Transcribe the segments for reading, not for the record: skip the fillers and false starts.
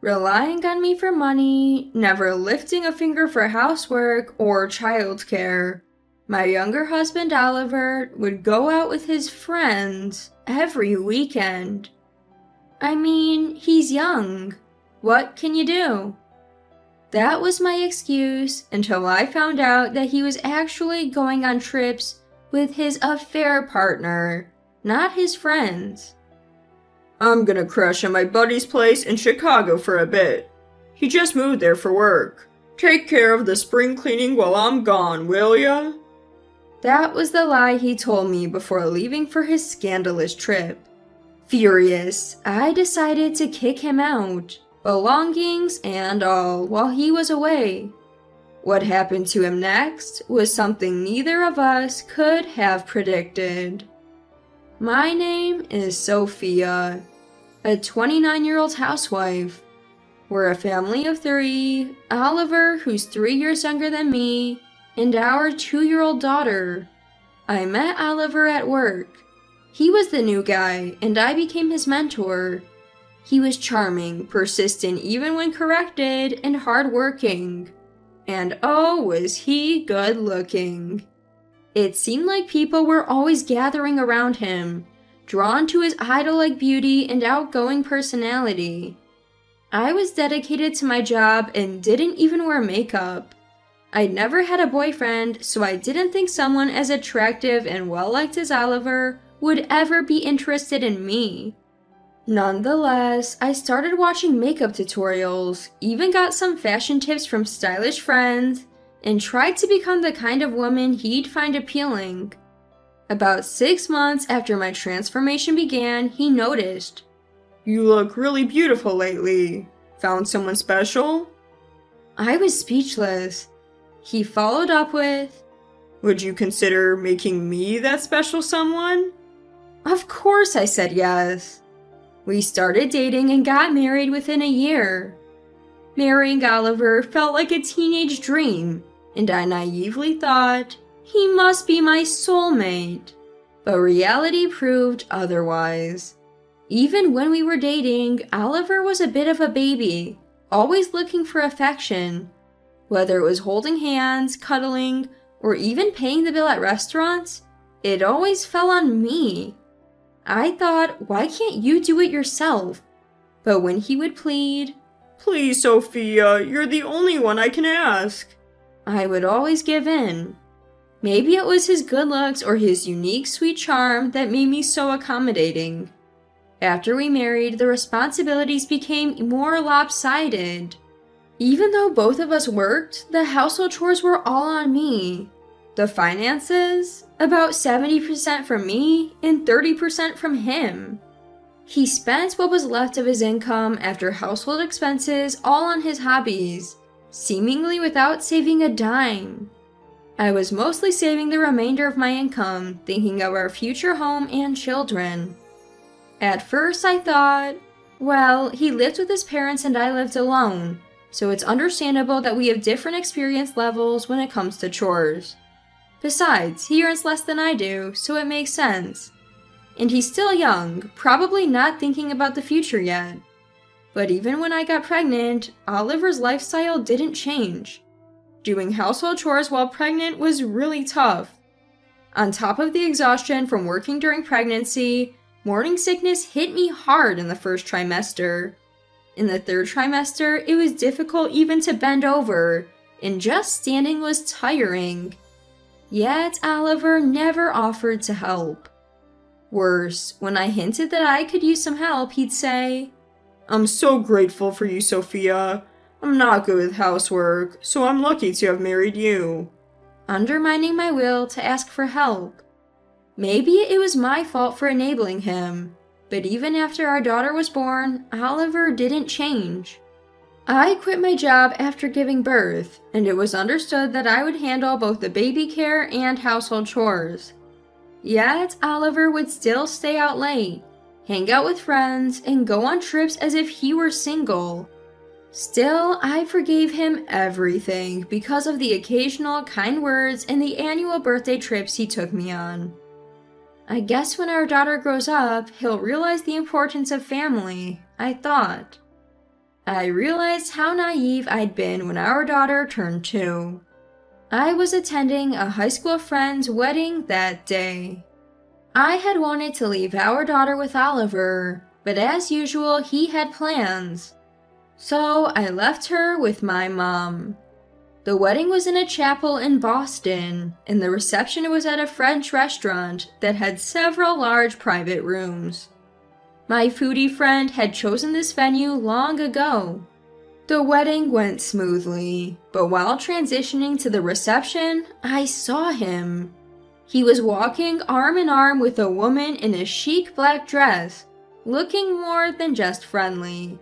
relying on me for money, never lifting a finger for housework or childcare. My younger husband Oliver would go out with his friends every weekend. I mean, he's young. What can you do? That was my excuse until I found out that he was actually going on trips with his affair partner, not his friends. I'm gonna crash at my buddy's place in Chicago for a bit. He just moved there for work. Take care of the spring cleaning while I'm gone, will ya? That was the lie he told me before leaving for his scandalous trip. Furious, I decided to kick him out, belongings and all, while he was away. What happened to him next was something neither of us could have predicted. My name is Sophia, a 29-year-old housewife. We're a family of 3, Oliver, who's 3 years younger than me, and our 2-year-old daughter. I met Oliver at work. He was the new guy, and I became his mentor. He was charming, persistent even when corrected, and hardworking. And oh, was he good looking. It seemed like people were always gathering around him, drawn to his idol-like beauty and outgoing personality. I was dedicated to my job and didn't even wear makeup. I'd never had a boyfriend, so I didn't think someone as attractive and well-liked as Oliver would ever be interested in me. Nonetheless, I started watching makeup tutorials, even got some fashion tips from stylish friends, and tried to become the kind of woman he'd find appealing. About 6 months after my transformation began, he noticed. You look really beautiful lately. Found someone special? I was speechless. He followed up with, Would you consider making me that special someone? Of course I said yes. We started dating and got married within a year. Marrying Oliver felt like a teenage dream, and I naively thought, he must be my soulmate. But reality proved otherwise. Even when we were dating, Oliver was a bit of a baby, always looking for affection. Whether it was holding hands, cuddling, or even paying the bill at restaurants, it always fell on me. I thought, why can't you do it yourself? But when he would plead, Please, Sophia, you're the only one I can ask, I would always give in. Maybe it was his good looks or his unique sweet charm that made me so accommodating. After we married, the responsibilities became more lopsided. Even though both of us worked, the household chores were all on me. The finances? About 70% from me and 30% from him. He spent what was left of his income after household expenses all on his hobbies, seemingly without saving a dime. I was mostly saving the remainder of my income, thinking of our future home and children. At first I thought, well, he lived with his parents and I lived alone, so it's understandable that we have different experience levels when it comes to chores. Besides, he earns less than I do, so it makes sense. And he's still young, probably not thinking about the future yet. But even when I got pregnant, Oliver's lifestyle didn't change. Doing household chores while pregnant was really tough. On top of the exhaustion from working during pregnancy, morning sickness hit me hard in the first trimester. In the third trimester, it was difficult even to bend over, and just standing was tiring. Yet Oliver never offered to help. Worse, when I hinted that I could use some help, he'd say, I'm so grateful for you, Sophia. I'm not good with housework, so I'm lucky to have married you. Undermining my will to ask for help. Maybe it was my fault for enabling him, but even after our daughter was born, Oliver didn't change. I quit my job after giving birth, and it was understood that I would handle both the baby care and household chores. Yet Oliver would still stay out late, hang out with friends, and go on trips as if he were single. Still, I forgave him everything because of the occasional kind words and the annual birthday trips he took me on. I guess when our daughter grows up, he'll realize the importance of family, I thought. I realized how naive I'd been when our daughter turned 2. I was attending a high school friend's wedding that day. I had wanted to leave our daughter with Oliver, but as usual, he had plans. So I left her with my mom. The wedding was in a chapel in Boston, and the reception was at a French restaurant that had several large private rooms. My foodie friend had chosen this venue long ago. The wedding went smoothly, but while transitioning to the reception, I saw him. He was walking arm in arm with a woman in a chic black dress, looking more than just friendly.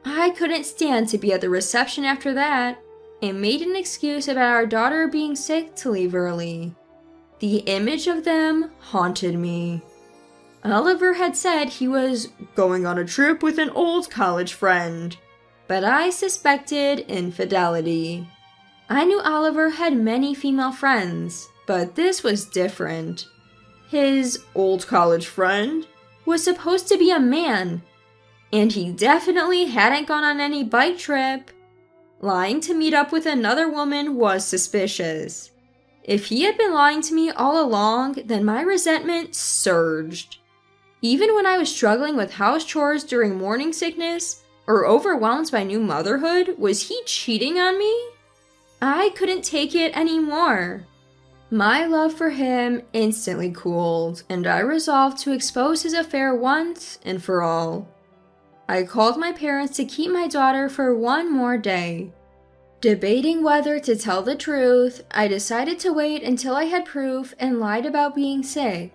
I couldn't stand to be at the reception after that, and made an excuse about our daughter being sick to leave early. The image of them haunted me. Oliver had said he was going on a trip with an old college friend, but I suspected infidelity. I knew Oliver had many female friends, but this was different. His old college friend was supposed to be a man, and he definitely hadn't gone on any bike trip. Lying to meet up with another woman was suspicious. If he had been lying to me all along, then my resentment surged. Even when I was struggling with house chores during morning sickness, or overwhelmed by new motherhood, was he cheating on me? I couldn't take it anymore. My love for him instantly cooled, and I resolved to expose his affair once and for all. I called my parents to keep my daughter for one more day. Debating whether to tell the truth, I decided to wait until I had proof and lied about being sick.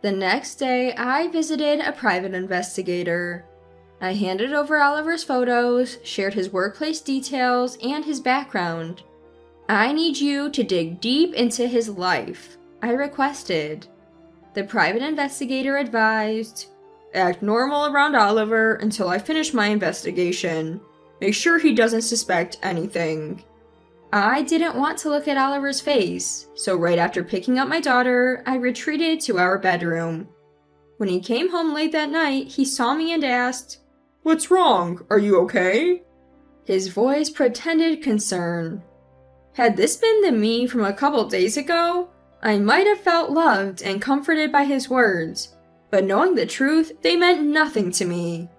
The next day, I visited a private investigator. I handed over Oliver's photos, shared his workplace details, and his background. I need you to dig deep into his life, I requested. The private investigator advised, act normal around Oliver until I finish my investigation. Make sure he doesn't suspect anything. I didn't want to look at Oliver's face, so right after picking up my daughter, I retreated to our bedroom. When he came home late that night, he saw me and asked, "What's wrong? Are you okay?" His voice pretended concern. Had this been the me from a couple days ago, I might have felt loved and comforted by his words. But knowing the truth, they meant nothing to me.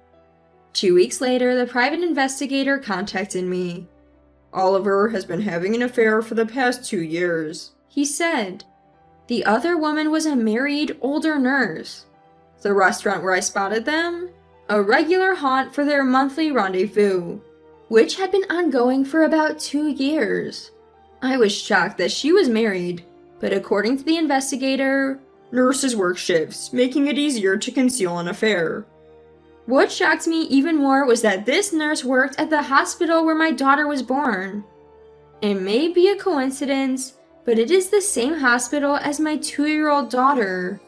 2 weeks later, the private investigator contacted me. Oliver has been having an affair for the past 2 years, he said. The other woman was a married, older nurse. The restaurant where I spotted them? A regular haunt for their monthly rendezvous, which had been ongoing for about 2 years. I was shocked that she was married, but according to the investigator, nurses work shifts, making it easier to conceal an affair. What shocked me even more was that this nurse worked at the hospital where my daughter was born. It may be a coincidence, but it is the same hospital as my 2-year-old daughter.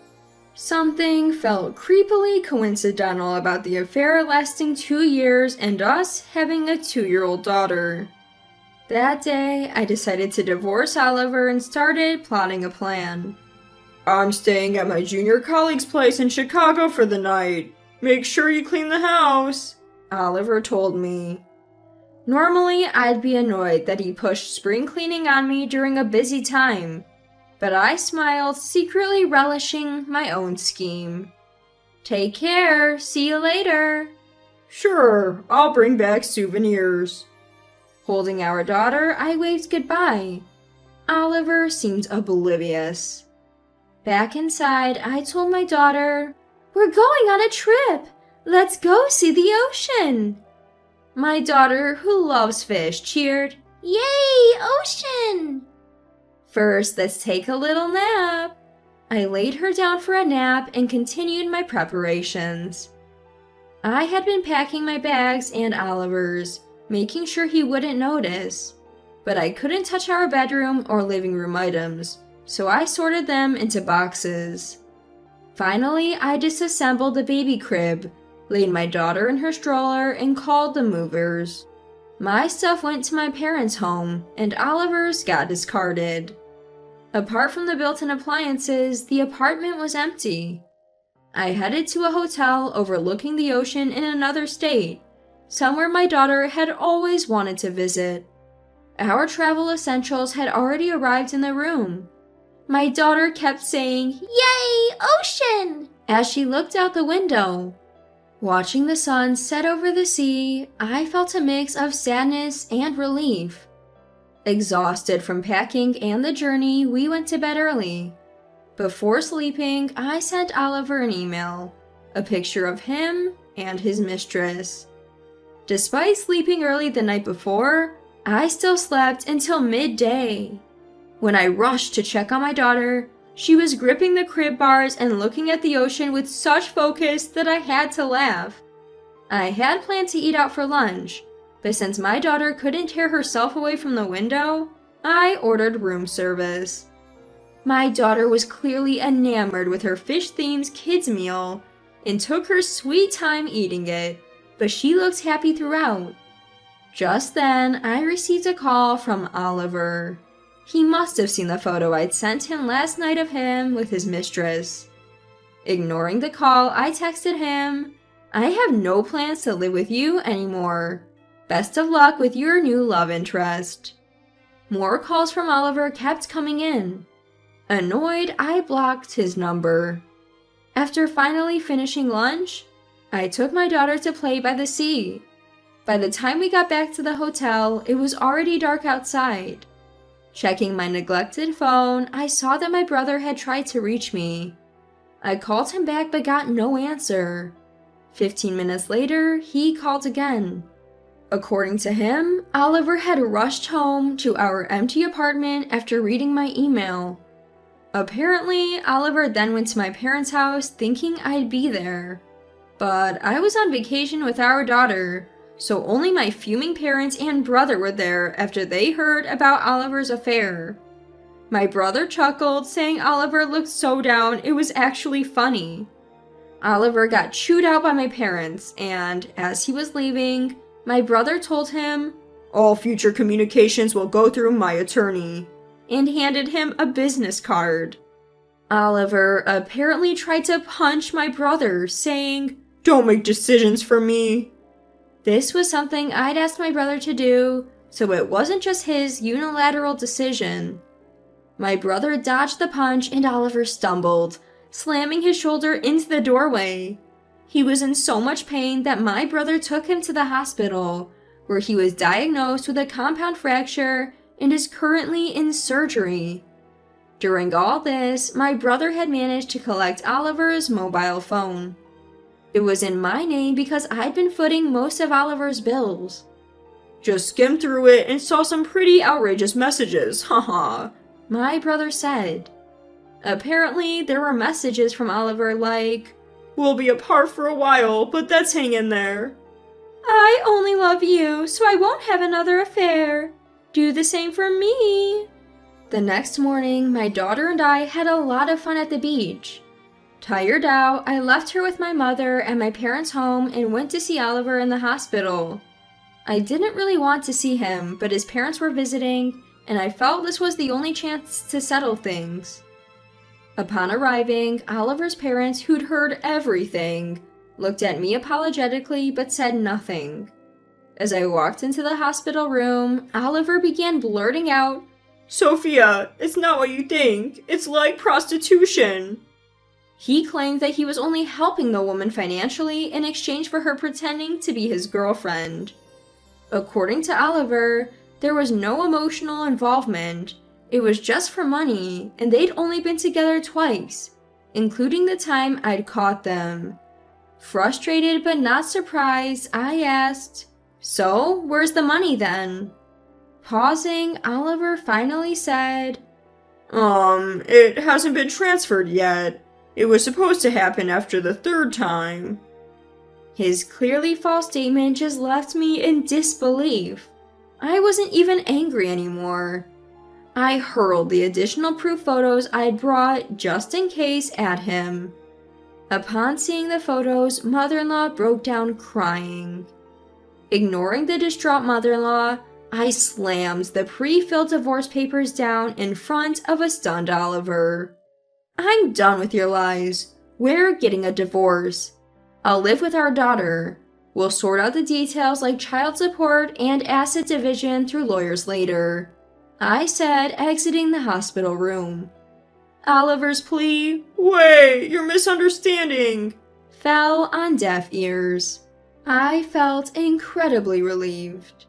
Something felt creepily coincidental about the affair lasting 2 years and us having a 2-year-old daughter. That day, I decided to divorce Oliver and started plotting a plan. I'm staying at my junior colleague's place in Chicago for the night. Make sure you clean the house, Oliver told me. Normally, I'd be annoyed that he pushed spring cleaning on me during a busy time, but I smiled, secretly relishing my own scheme. Take care, see you later. Sure, I'll bring back souvenirs. Holding our daughter, I waved goodbye. Oliver seemed oblivious. Back inside, I told my daughter, "We're going on a trip! Let's go see the ocean!" My daughter, who loves fish, cheered, "Yay, ocean!" First, let's take a little nap. I laid her down for a nap and continued my preparations. I had been packing my bags and Oliver's, making sure he wouldn't notice, but I couldn't touch our bedroom or living room items, so I sorted them into boxes. Finally, I disassembled the baby crib, laid my daughter in her stroller, and called the movers. My stuff went to my parents' home, and Oliver's got discarded. Apart from the built-in appliances, the apartment was empty. I headed to a hotel overlooking the ocean in another state, somewhere my daughter had always wanted to visit. Our travel essentials had already arrived in the room. My daughter kept saying, "Yay, ocean!" as she looked out the window. Watching the sun set over the sea, I felt a mix of sadness and relief. Exhausted from packing and the journey, we went to bed early. Before sleeping, I sent Oliver an email, a picture of him and his mistress. Despite sleeping early the night before, I still slept until midday. When I rushed to check on my daughter, she was gripping the crib bars and looking at the ocean with such focus that I had to laugh. I had planned to eat out for lunch, but since my daughter couldn't tear herself away from the window, I ordered room service. My daughter was clearly enamored with her fish-themed kids meal and took her sweet time eating it, but she looked happy throughout. Just then, I received a call from Oliver. He must have seen the photo I'd sent him last night of him with his mistress. Ignoring the call, I texted him, "I have no plans to live with you anymore. Best of luck with your new love interest." More calls from Oliver kept coming in. Annoyed, I blocked his number. After finally finishing lunch, I took my daughter to play by the sea. By the time we got back to the hotel, it was already dark outside. Checking my neglected phone, I saw that my brother had tried to reach me. I called him back but got no answer. 15 minutes later, he called again. According to him, Oliver had rushed home to our empty apartment after reading my email. Apparently, Oliver then went to my parents' house thinking I'd be there. But I was on vacation with our daughter, so only my fuming parents and brother were there after they heard about Oliver's affair. My brother chuckled, saying Oliver looked so down it was actually funny. Oliver got chewed out by my parents, and as he was leaving, my brother told him, "All future communications will go through my attorney," and handed him a business card. Oliver apparently tried to punch my brother, saying, "Don't make decisions for me." This was something I'd asked my brother to do, so it wasn't just his unilateral decision. My brother dodged the punch and Oliver stumbled, slamming his shoulder into the doorway. He was in so much pain that my brother took him to the hospital, where he was diagnosed with a compound fracture and is currently in surgery. During all this, my brother had managed to collect Oliver's mobile phone. It was in my name because I'd been footing most of Oliver's bills. "Just skimmed through it and saw some pretty outrageous messages, haha," my brother said. Apparently, there were messages from Oliver like, "We'll be apart for a while, but let's hang in there." "I only love you, so I won't have another affair. Do the same for me." The next morning, my daughter and I had a lot of fun at the beach. Tired out, I left her with my mother at my parents' home and went to see Oliver in the hospital. I didn't really want to see him, but his parents were visiting, and I felt this was the only chance to settle things. Upon arriving, Oliver's parents, who'd heard everything, looked at me apologetically but said nothing. As I walked into the hospital room, Oliver began blurting out, "Sophia, it's not what you think. It's like prostitution." He claimed that he was only helping the woman financially in exchange for her pretending to be his girlfriend. According to Oliver, there was no emotional involvement. It was just for money, and they'd only been together twice, including the time I'd caught them. Frustrated but not surprised, I asked, "So, where's the money then?" Pausing, Oliver finally said, It hasn't been transferred yet. It was supposed to happen after the third time." His clearly false statement just left me in disbelief. I wasn't even angry anymore. I hurled the additional proof photos I'd brought just in case at him. Upon seeing the photos, mother-in-law broke down crying. Ignoring the distraught mother-in-law, I slammed the pre-filled divorce papers down in front of a stunned Oliver. "I'm done with your lies. We're getting a divorce. I'll live with our daughter. We'll sort out the details like child support and asset division through lawyers later," I said, exiting the hospital room. Oliver's plea, "Wait, you're misunderstanding," fell on deaf ears. I felt incredibly relieved.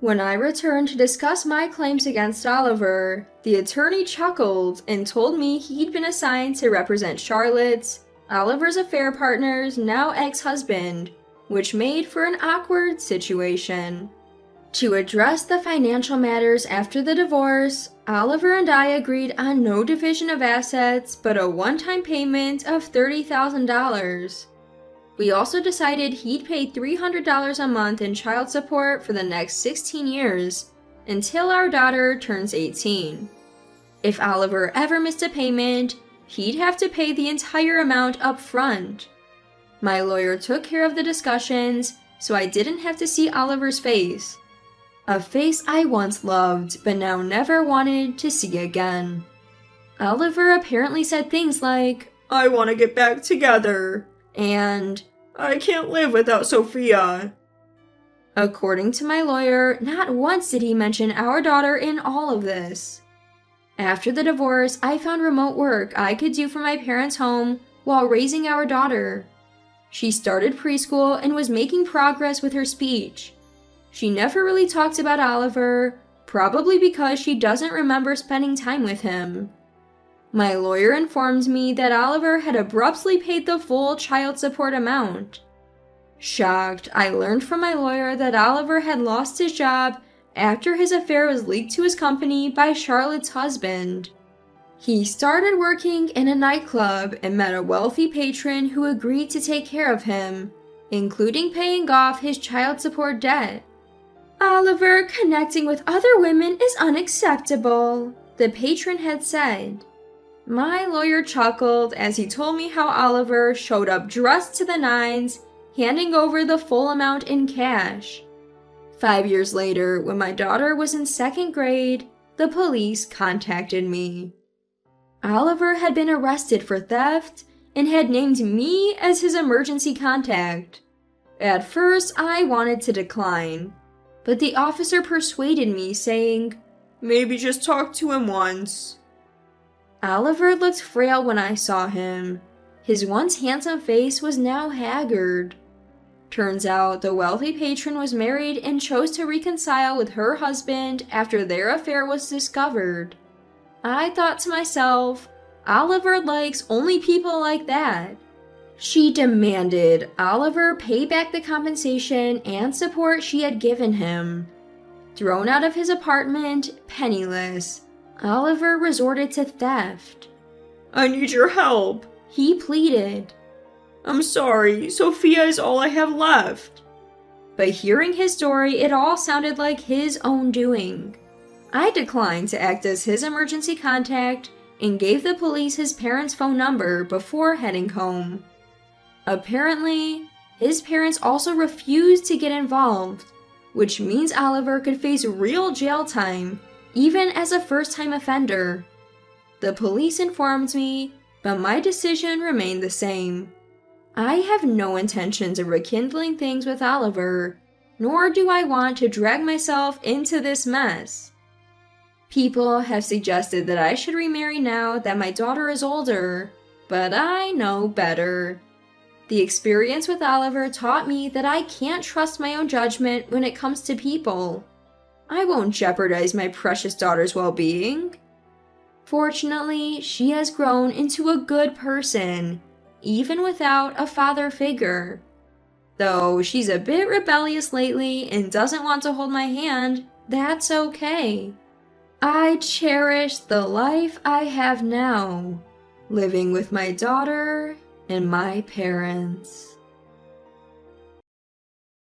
When I returned to discuss my claims against Oliver, the attorney chuckled and told me he'd been assigned to represent Charlotte's, Oliver's affair partner's now ex-husband, which made for an awkward situation. To address the financial matters after the divorce, Oliver and I agreed on no division of assets but a one-time payment of $30,000. We also decided he'd pay $300 a month in child support for the next 16 years, until our daughter turns 18. If Oliver ever missed a payment, he'd have to pay the entire amount up front. My lawyer took care of the discussions, so I didn't have to see Oliver's face. A face I once loved, but now never wanted to see again. Oliver apparently said things like, "I want to get back together," and "I can't live without Sophia." According to my lawyer, not once did he mention our daughter in all of this. After the divorce, I found remote work I could do from my parents' home while raising our daughter. She started preschool and was making progress with her speech. She never really talked about Oliver, probably because she doesn't remember spending time with him. My lawyer informed me that Oliver had abruptly paid the full child support amount. Shocked, I learned from my lawyer that Oliver had lost his job after his affair was leaked to his company by Charlotte's husband. He started working in a nightclub and met a wealthy patron who agreed to take care of him, including paying off his child support debt. "Oliver connecting with other women is unacceptable," the patron had said. My lawyer chuckled as he told me how Oliver showed up dressed to the nines, handing over the full amount in cash. 5 years later, when my daughter was in 2nd grade, the police contacted me. Oliver had been arrested for theft and had named me as his emergency contact. At first, I wanted to decline, but the officer persuaded me, saying, "Maybe just talk to him once." Oliver looked frail when I saw him. His once handsome face was now haggard. Turns out the wealthy patron was married and chose to reconcile with her husband after their affair was discovered. I thought to myself, Oliver likes only people like that. She demanded Oliver pay back the compensation and support she had given him. Thrown out of his apartment, penniless, Oliver resorted to theft. "I need your help," he pleaded. "I'm sorry, Sophia is all I have left." But hearing his story, it all sounded like his own doing. I declined to act as his emergency contact and gave the police his parents' phone number before heading home. Apparently, his parents also refused to get involved, which means Oliver could face real jail time, even as a first-time offender. The police informed me, but my decision remained the same. I have no intentions of rekindling things with Oliver, nor do I want to drag myself into this mess. People have suggested that I should remarry now that my daughter is older, but I know better. The experience with Oliver taught me that I can't trust my own judgment when it comes to people. I won't jeopardize my precious daughter's well-being. Fortunately, she has grown into a good person, even without a father figure. Though she's a bit rebellious lately and doesn't want to hold my hand, that's okay. I cherish the life I have now, living with my daughter and my parents.